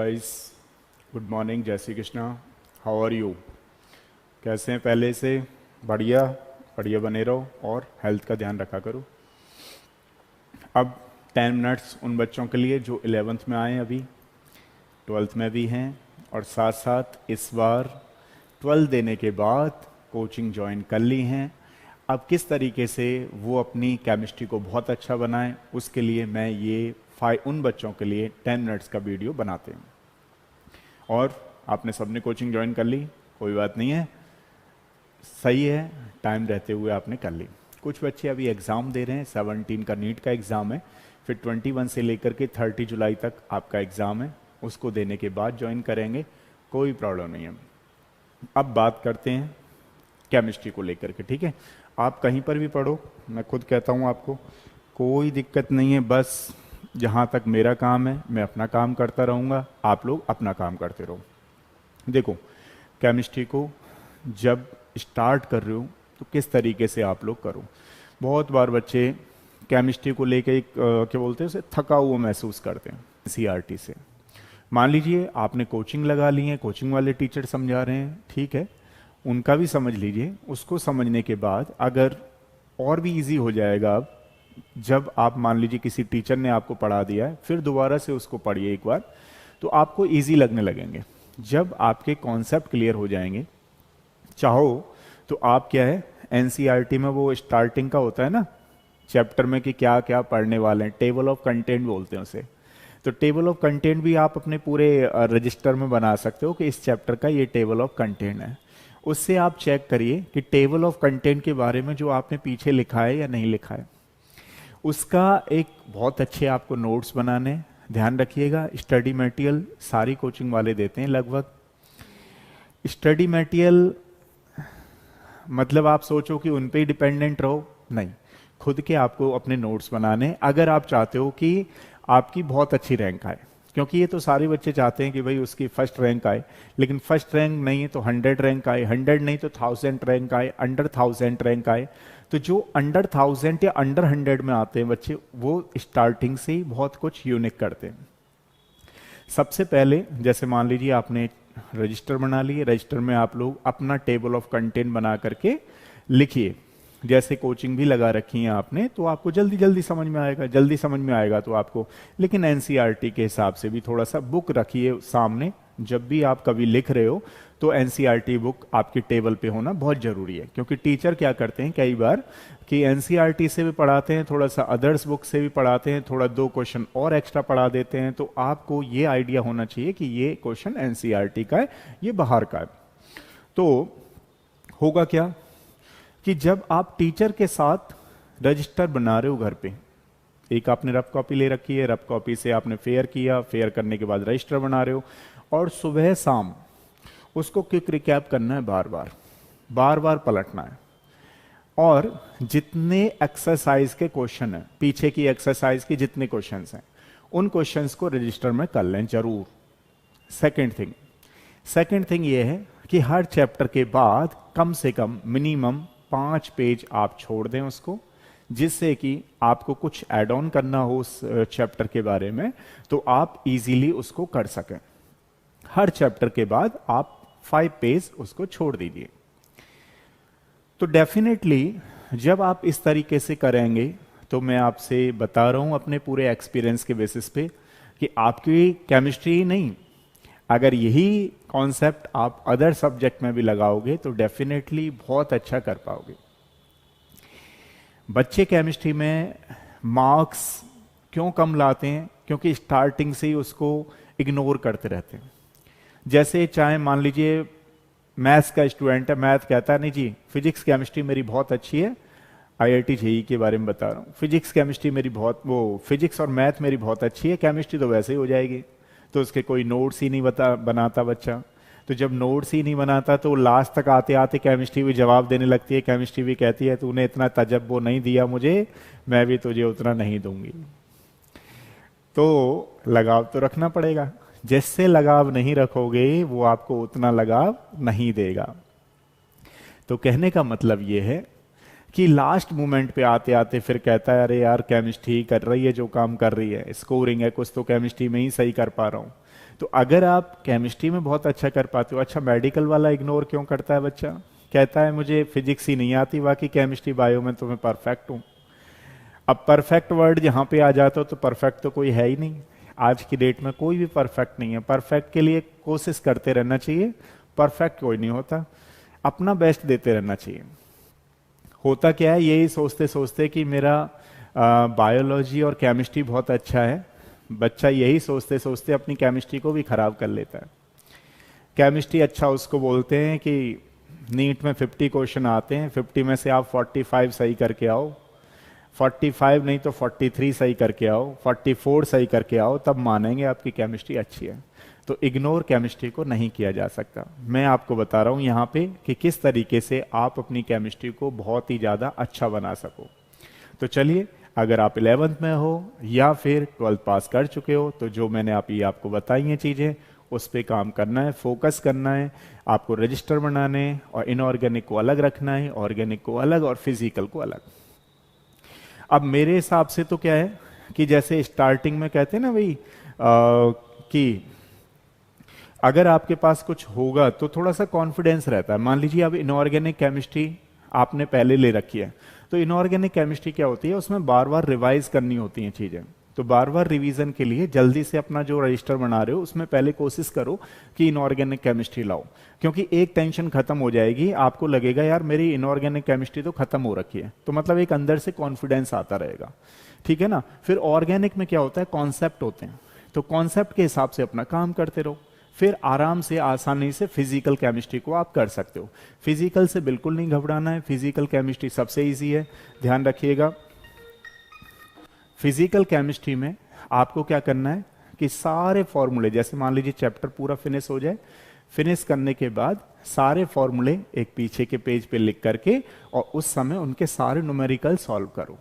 Guys, good morning, जय Shri Krishna. How are you? कैसे हैं? पहले से बढ़िया बढ़िया बने रहो और हेल्थ का ध्यान रखा करो। अब 10 मिनट्स उन बच्चों के लिए जो 11th में आए हैं, अभी 12th में भी हैं और साथ साथ इस बार 12 देने के बाद कोचिंग ज्वाइन कर ली हैं। अब किस तरीके से वो अपनी केमिस्ट्री को बहुत अच्छा बनाएं, उसके लिए मैं ये उन बच्चों के लिए 10 मिनट्स का वीडियो बनाते हैं। और आपने सबने कोचिंग ज्वाइन कर ली, कोई बात नहीं है, सही है, टाइम रहते हुए आपने कर ली। कुछ बच्चे अभी एग्ज़ाम दे रहे हैं, 17 का नीट का एग्ज़ाम है, फिर 21 से लेकर के 30 जुलाई तक आपका एग्ज़ाम है, उसको देने के बाद ज्वाइन करेंगे, कोई प्रॉब्लम नहीं है। अब बात करते हैं केमिस्ट्री को लेकर के, ठीक है। आप कहीं पर भी पढ़ो, मैं खुद कहता हूँ आपको कोई दिक्कत नहीं है, बस जहाँ तक मेरा काम है मैं अपना काम करता रहूँगा, आप लोग अपना काम करते रहो। देखो, केमिस्ट्री को जब स्टार्ट कर रहे हो तो किस तरीके से आप लोग करो। बहुत बार बच्चे केमिस्ट्री को लेके क्या बोलते हैं, उसे थका हुआ महसूस करते हैं एनसीईआरटी से। मान लीजिए आपने कोचिंग लगा ली है, कोचिंग वाले टीचर समझा रहे हैं, ठीक है, उनका भी समझ लीजिए। उसको समझने के बाद अगर और भी इजी हो जाएगा, अब जब आप मान लीजिए किसी टीचर ने आपको पढ़ा दिया है, फिर दोबारा से उसको पढ़िए एक बार, तो आपको इजी लगने लगेंगे। जब आपके कॉन्सेप्ट क्लियर हो जाएंगे, चाहो तो आप क्या है, एनसीईआरटी में वो स्टार्टिंग का होता है ना चैप्टर में कि क्या क्या पढ़ने वाले हैं, टेबल ऑफ कंटेंट बोलते हैं उसे। तो टेबल ऑफ कंटेंट भी आप अपने पूरे रजिस्टर में बना सकते हो कि इस चैप्टर का ये टेबल ऑफ कंटेंट है। उससे आप चेक करिए कि टेबल ऑफ कंटेंट के बारे में जो आपने पीछे लिखा है या नहीं लिखा है, उसका एक बहुत अच्छे आपको नोट्स बनाने। ध्यान रखिएगा, स्टडी मटेरियल सारी कोचिंग वाले देते हैं लगभग। स्टडी मटेरियल मतलब आप सोचो कि उन पे ही डिपेंडेंट रहो, नहीं, खुद के आपको अपने नोट्स बनाने, अगर आप चाहते हो कि आपकी बहुत अच्छी रैंक आए। क्योंकि ये तो सारे बच्चे चाहते हैं कि भाई उसकी फर्स्ट रैंक आए, लेकिन फर्स्ट रैंक नहीं तो 100 रैंक आए, 100 नहीं तो 1000 रैंक आए, अंडर 1000 रैंक आए। तो जो अंडर 1000 या अंडर 100 में आते हैं बच्चे, वो स्टार्टिंग से ही बहुत कुछ यूनिक करते हैं। सबसे पहले जैसे मान लीजिए आपने रजिस्टर बना लिए, रजिस्टर में आप लोग अपना टेबल ऑफ कंटेंट बना करके लिखिए। जैसे कोचिंग भी लगा रखी है आपने, तो आपको जल्दी जल्दी समझ में आएगा, जल्दी समझ में आएगा तो आपको। लेकिन एनसीईआरटी के हिसाब से भी थोड़ा सा बुक रखिए सामने, जब भी आप कभी लिख रहे हो तो एनसीईआरटी बुक आपकी टेबल पे होना बहुत जरूरी है। क्योंकि टीचर क्या करते हैं कई बार कि एनसीईआरटी से भी पढ़ाते हैं, थोड़ा सा अदर्स बुक से भी पढ़ाते हैं, थोड़ा 2 क्वेश्चन और एक्स्ट्रा पढ़ा देते हैं। तो आपको ये आइडिया होना चाहिए कि ये क्वेश्चन एनसीईआरटी का है, ये बाहर का है। तो होगा क्या कि जब आप टीचर के साथ रजिस्टर बना रहे हो घर पे, एक आपने रफ कॉपी ले रखी है, रफ कॉपी से आपने फेयर किया, फेयर करने के बाद रजिस्टर बना रहे हो, और सुबह शाम उसको क्विक रिकैप करना है, बार बार पलटना है। और जितने एक्सरसाइज के क्वेश्चन हैं, पीछे की एक्सरसाइज के जितने क्वेश्चंस हैं, उन क्वेश्चंस को रजिस्टर में कर लें जरूर। सेकंड थिंग ये है कि हर चैप्टर के बाद कम से कम मिनिमम 5 पेज आप छोड़ दें उसको, जिससे कि आपको कुछ ऐड ऑन करना हो उस चैप्टर के बारे में, तो आप इजीली उसको कर सकें। हर चैप्टर के बाद आप 5 पेज उसको छोड़ दीजिए। तो डेफिनेटली जब आप इस तरीके से करेंगे, तो मैं आपसे बता रहा हूं अपने पूरे एक्सपीरियंस के बेसिस पे कि आपकी केमिस्ट्री नहीं, अगर यही कॉन्सेप्ट आप अदर सब्जेक्ट में भी लगाओगे तो डेफिनेटली बहुत अच्छा कर पाओगे। बच्चे केमिस्ट्री में मार्क्स क्यों कम लाते हैं? क्योंकि स्टार्टिंग से ही उसको इग्नोर करते रहते हैं। जैसे चाहे मान लीजिए मैथ्स का स्टूडेंट है, मैथ कहता है नहीं जी फिजिक्स केमिस्ट्री मेरी बहुत अच्छी है, आईआईटी जेईई के बारे में बता रहा हूँ, फिजिक्स केमिस्ट्री मेरी बहुत, वो फिजिक्स और मैथ मेरी बहुत अच्छी है, केमिस्ट्री तो वैसे ही हो जाएगी। तो उसके कोई नोट्स ही नहीं बनाता बच्चा। तो जब नोट्स ही नहीं बनाता तो लास्ट तक आते आते केमिस्ट्री भी जवाब देने लगती है, केमिस्ट्री भी कहती है तूने इतना तजब्बो नहीं दिया मुझे, मैं भी तुझे उतना नहीं दूंगी। तो लगाव तो रखना पड़ेगा, जिससे लगाव नहीं रखोगे वो आपको उतना लगाव नहीं देगा। तो कहने का मतलब ये है कि लास्ट मोमेंट पे आते आते फिर कहता है अरे यार केमिस्ट्री कर रही है जो काम कर रही है, स्कोरिंग है कुछ तो केमिस्ट्री में ही सही कर पा रहा हूँ। तो अगर आप केमिस्ट्री में बहुत अच्छा कर पाते हो, अच्छा मेडिकल वाला इग्नोर क्यों करता है बच्चा? कहता है मुझे फिजिक्स ही नहीं आती, बाकी केमिस्ट्री बायो में तो मैं परफेक्ट हूं। अब परफेक्ट वर्ड जहां पे आ जाता हो तो परफेक्ट तो कोई है ही नहीं। आज की डेट में कोई भी परफेक्ट नहीं है। परफेक्ट के लिए कोशिश करते रहना चाहिए, परफेक्ट कोई नहीं होता। अपना बेस्ट देते रहना चाहिए। होता क्या है, यही सोचते सोचते कि मेरा बायोलॉजी और केमिस्ट्री बहुत अच्छा है, बच्चा यही सोचते सोचते अपनी केमिस्ट्री को भी खराब कर लेता है। केमिस्ट्री अच्छा उसको बोलते हैं कि नीट में 50 क्वेश्चन आते हैं, 50 में से आप 45 सही करके आओ, 45 नहीं तो 43 सही करके आओ, 44 सही करके आओ, तब मानेंगे आपकी केमिस्ट्री अच्छी है। तो इग्नोर केमिस्ट्री को नहीं किया जा सकता। मैं आपको बता रहा हूं यहाँ पे कि किस तरीके से आप अपनी केमिस्ट्री को बहुत ही ज़्यादा अच्छा बना सको। तो चलिए, अगर आप 11th में हो या फिर 12th पास कर चुके हो, तो जो मैंने आपको बताई हैं चीज़ें, उस पर काम करना है, फोकस करना है। आपको रजिस्टर बनाने हैं और इनऑर्गेनिक को अलग रखना है, ऑर्गेनिक को अलग और फिजिकल को अलग। अब मेरे हिसाब से तो क्या है कि जैसे स्टार्टिंग में कहते हैं ना भाई कि अगर आपके पास कुछ होगा तो थोड़ा सा कॉन्फिडेंस रहता है। मान लीजिए अब इनऑर्गेनिक केमिस्ट्री आपने पहले ले रखी है, तो इनऑर्गेनिक केमिस्ट्री क्या होती है, उसमें बार बार रिवाइज करनी होती हैं चीजें। तो बार बार रिवीजन के लिए जल्दी से अपना जो रजिस्टर बना रहे हो उसमें पहले कोशिश करो कि इनऑर्गेनिक केमिस्ट्री लाओ, क्योंकि एक टेंशन खत्म हो जाएगी। आपको लगेगा यार मेरी इनऑर्गेनिक केमिस्ट्री तो खत्म हो रखी है, तो मतलब एक अंदर से कॉन्फिडेंस आता रहेगा, ठीक है ना। फिर ऑर्गेनिक में क्या होता है, कॉन्सेप्ट होते हैं, तो कॉन्सेप्ट के हिसाब से अपना काम करते रहो, फिर आराम से आसानी से फिजिकल केमिस्ट्री को आप कर सकते हो। फिजिकल से बिल्कुल नहीं घबराना है, फिजिकल केमिस्ट्री सबसे इजी है, ध्यान रखिएगा। फिजिकल केमिस्ट्री में आपको क्या करना है कि सारे फॉर्मूले, जैसे मान लीजिए चैप्टर पूरा फिनिश हो जाए, फिनिश करने के बाद सारे फॉर्मूले एक पीछे के पेज पे लिख करके और उस समय उनके सारे न्यूमेरिकल सॉल्व करो,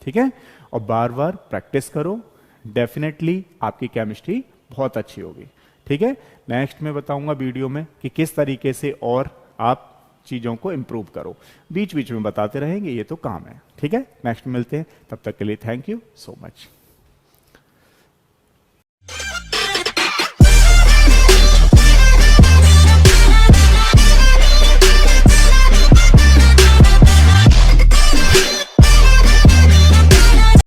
ठीक है, और बार बार प्रैक्टिस करो। डेफिनेटली आपकी केमिस्ट्री बहुत अच्छी होगी, ठीक है। नेक्स्ट में बताऊंगा वीडियो में कि किस तरीके से और आप चीजों को इंप्रूव करो, बीच बीच में बताते रहेंगे, ये तो काम है, ठीक है। नेक्स्ट मिलते हैं, तब तक के लिए थैंक यू सो मच।